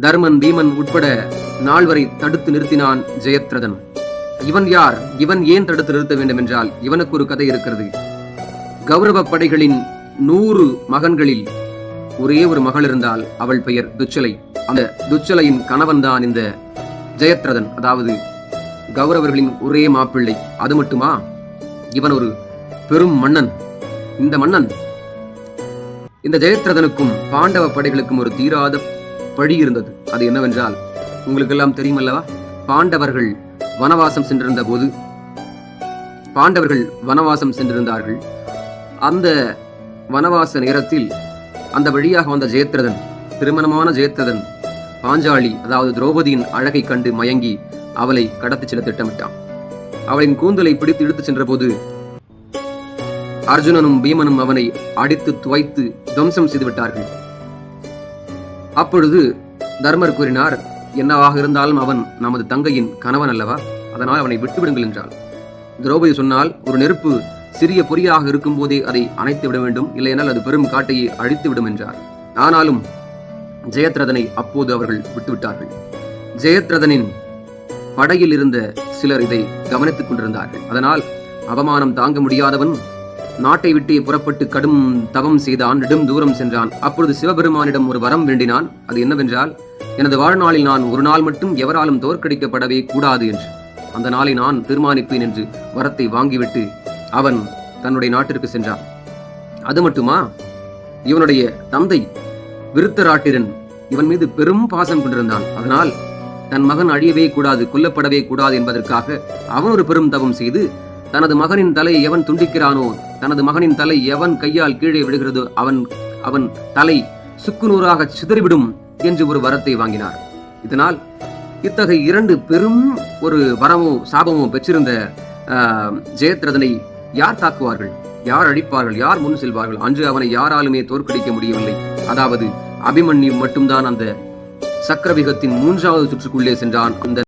தர்மன், பீமன் உட்பட நால்வரை தடுத்து நிறுத்தினான் ஜெயத்ரதன். இவன் யார்? இவன் ஏன் தடுத்து நிறுத்த வேண்டும் என்றால் இவனுக்கு ஒரு கதை இருக்கிறது. கௌரவ படைகளின் 100 மகன்களில் ஒரே ஒரு மகள் இருந்தால் அவள் பெயர் துச்சலை. அந்த துச்சலையின் கணவன் தான் இந்த ஜெயத்ரதன், அதாவது கௌரவர்களின் ஒரே மாப்பிள்ளை. அது மட்டுமா, இவன் ஒரு பெரும் மன்னன். இந்த மன்னன் இந்த ஜெயத்ரதனுக்கும் பாண்டவ படைகளுக்கும் ஒரு தீராத பழி இருந்தது. அது என்னவென்றால், உங்களுக்கு எல்லாம் தெரியுமல்லவா, பாண்டவர்கள் வனவாசம் சென்றிருந்தார்கள். அந்த வனவாச நேரத்தில் அந்த வழியாக வந்த ஜெயத்ரதன், திருமணமான ஜெயத்ரதன், பாஞ்சாலி அதாவது திரௌபதியின் அழகை கண்டு மயங்கி அவளை கடத்திச் செல்ல திட்டமிட்டான். அவளின் கூந்தலை பிடித்து இழுத்து சென்ற போது அர்ஜுனனும் பீமனும் அவனை அடித்து துவைத்து துவம்சம் செய்துவிட்டார்கள். அப்பொழுது தர்மர் கூறினார், என்னவாக இருந்தாலும் அவன் நமது தங்கையின் கணவன் அல்லவா, அதனால் அவனை விட்டுவிடுங்கள் என்றாள். திரௌபதி சொன்னால், ஒரு நெருப்பு சிறிய பொறியாக இருக்கும் போதே அதை அணைத்து விட வேண்டும், இல்லையென்றால் அது பெரும் காட்டையை அழித்துவிடும் என்றார். ஆனாலும் ஜெயத்ரதனை அப்போது அவர்கள் விட்டுவிட்டார்கள். ஜெயத்ரதனின் படையில் இருந்த சிலர் இதை கவனித்துக் கொண்டிருந்தார்கள். அதனால் அவமானம் தாங்க முடியாதவன் நாட்டை விட்டே புறப்பட்டு கடும் தவம் செய்தான், நெடும் தூரம் சென்றான். அப்பொழுது சிவபெருமானிடம் ஒரு வரம் வேண்டினான். அது என்னவென்றால், எனது வாழ்நாளில் நான் ஒரு நாள் மட்டும் எவராலும் தோற்கடிக்கப்படவே கூடாது என்று, அந்த நாளை நான் தீர்மானிப்பேன் என்று வரத்தை வாங்கிவிட்டு அவன் தன்னுடைய நாட்டிற்கு சென்றான். அது மட்டுமா, இவனுடைய தந்தை விருத்தராட்டிரன் இவன் மீது பெரும் பாசம் கொண்டிருந்தான். அதனால் தன் மகன் அழியவே கூடாது, கொல்லப்படவே கூடாது என்பதற்காக அவன் ஒரு பெரும் தவம் செய்து, தனது மகனின் தலையை எவன் துண்டிக்கிறானோ, தனது மகனின் தலை எவன் கையால் கீழே விழுகிறதோ அவன் தலை சுக்குநூறாக சிதறிவிடும் என்று ஒரு வரத்தை வாங்கினார். இதனால் இத்தகைய 2 பெரும் ஒரு வரமோ சாபமோ பெற்றிருந்த ஜெயத்ரதனை யார் தாக்குவார்கள், யார் அழிப்பார்கள், யார் முன் செல்வார்கள்? அன்று அவனை யாராலுமே தோற்கடிக்க முடியவில்லை. அதாவது அபிமன்யு மட்டும்தான் அந்த சக்கரவியூகத்தின் 3வது சுற்றுக்குள்ளே சென்றான். அந்த